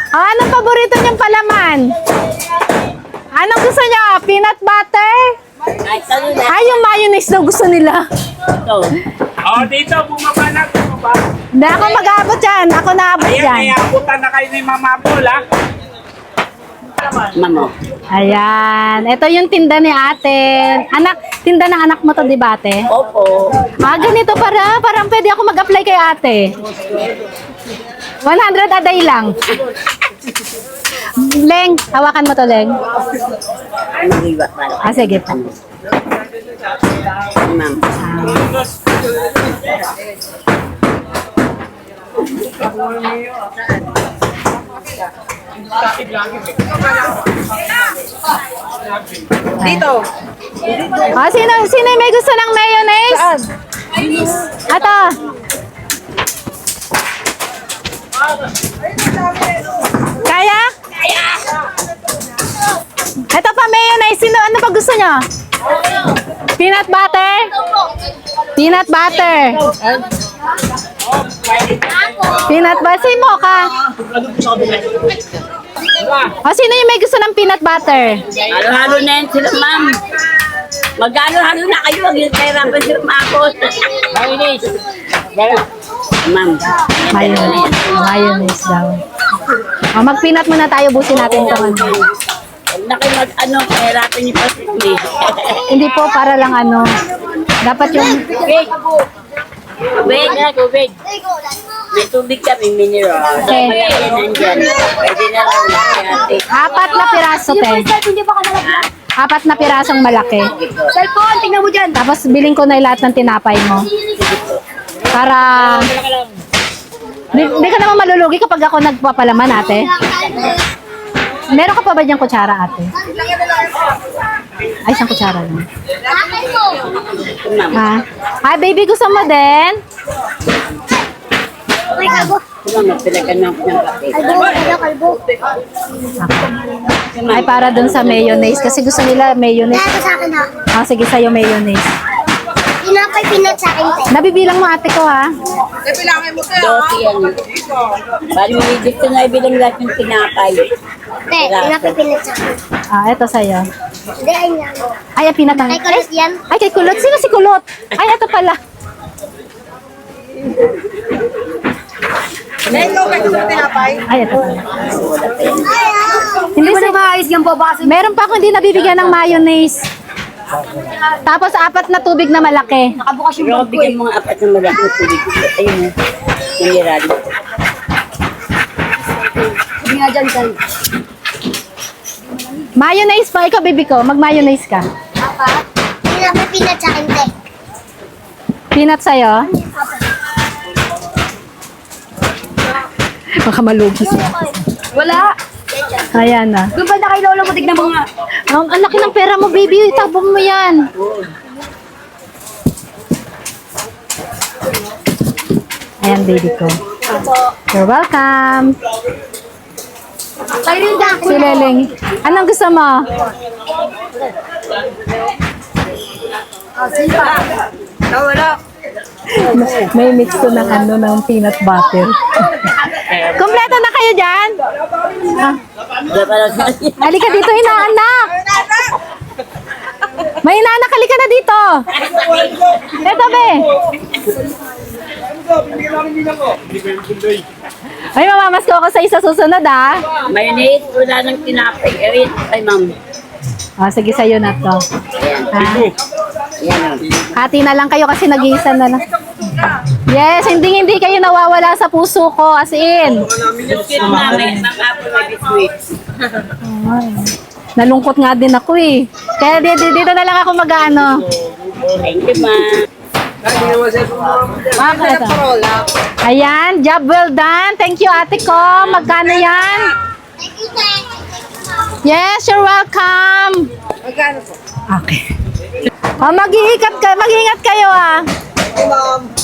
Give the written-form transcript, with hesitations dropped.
Anong paborito niyong palaman? Anong gusto niyo? Peanut butter? Ay, yung mayonnaise daw gusto nila. Ito. Oh, dito, bumaba na. Bumaba. Hindi ako mag-aabot dyan. Ako naabot Ayan, dyan. may abutan na kayo ni Mama Paul, ha? Mamo. Ayan. Ito yung tinda ni ate. Tinda ng anak mo to, di ba ate? Opo. Ganito parang pwede ako mag-apply kay ate. 100 a day lang. Leng, hawakan mo to, Leng. Sige po. Ma'am. Dito. Sino yung may gusto ng mayonnaise? Ato. Kaya? Kaya. Ito pa mayonnaise. Ano pa gusto nyo? Peanut butter? Peanut butter. Peanut butter. Say mo ka. Sino yung may gusto ng peanut butter? Halo-halo na yan sila, ma'am. Mag-halo-halo na kayo. Mag-hirapan sila makos. Mayonnaise. Ma'am. Mayonnaise daw. Mag-peanut muna tayo. Busin natin ito. Huwag na kayo kahirapan niyo pa sila. Hindi po, para lang dapat yung... Tubig na, tubig. May tubig kami, mineral. Okay. Malaki nandyan. Pwede na lang natin. 4 na piraso, te. 4 na pirasong malaki. Cellphone, tingnan mo dyan. Tapos biling ko na lahat ng tinapay mo. Para... Hindi ka naman malulugi kapag ako nagpapalaman, ate. Meron ka pa ba diyang kutsara, ate? Ay, isang kutsara lang. Ha? Hi, baby, gusto mo din? Magpilagan ng kape. Ay, para dun sa mayonnaise. Kasi gusto nila mayonnaise. Ito sa akin ha. Sige, sa'yo mayonnaise. Pinapay pinat sa akin, te. Nabibilang mo, ate ko, ha? Dosi yan. Bali, dito na ibilang lahat yung tinapay. Te, pinapay pinat sa akin. Ito sa'yo. Hindi, ayun yan. Ay, pinatang. Kay Kulot yan. Ay, kay Kulot. Sino si Kulot? Ay, ito pala. Ay, ito pala. Hindi Hindi maayos yan po ba? Meron pa akong hindi nabibigyan ng mayonnaise. Tapos 4 na tubig na malaki. Nakabukas yung Pero bag ko bigyan mo nga apat ng malaki na tubig. Ayun mo. Mineral. Hindi nga dyan, te. Mayonnaise pa. Ikaw, baby ko. Mag-mayonnaise ka. Apat. Pinapay pinat sa akin, te. Peanut sa'yo. Baka malugi siya. Wala. Ayan na. Doon ba na kay Lolo mo? Tignan mo nga. Ang laki ng pera mo, baby. Itabong mo yan. Ayan, baby ko. You're welcome. Kayo rin dyan. Si Leleng. Anong gusto mo? Wala. May mix ko ng ng peanut butter. Kompleto na kayo dyan? Halika dito, inaanak. May inaanak, halika na dito. Eto, be. Ay, mamamas ko ako sa isa susunod, ha? Mayonnaise, wala nang tinapay. Ayun, ay ma'am. Sige, sa'yo na to. Yan o. Hati na lang kayo kasi nag-iisa na lang. Yes, hindi kayo nawawala sa puso ko, as in. Biscuit namin, apple may biscuit. Nalungkot nga din ako eh. Kaya dito na lang ako mag-ano. Thank you, ma'am. Ayan, job well done. Thank you, ate ko. Magkano yan? Thank you, te. Yes, you're welcome. Magkano po? Okay. Mag-iingat kayo, ah. Ma'am.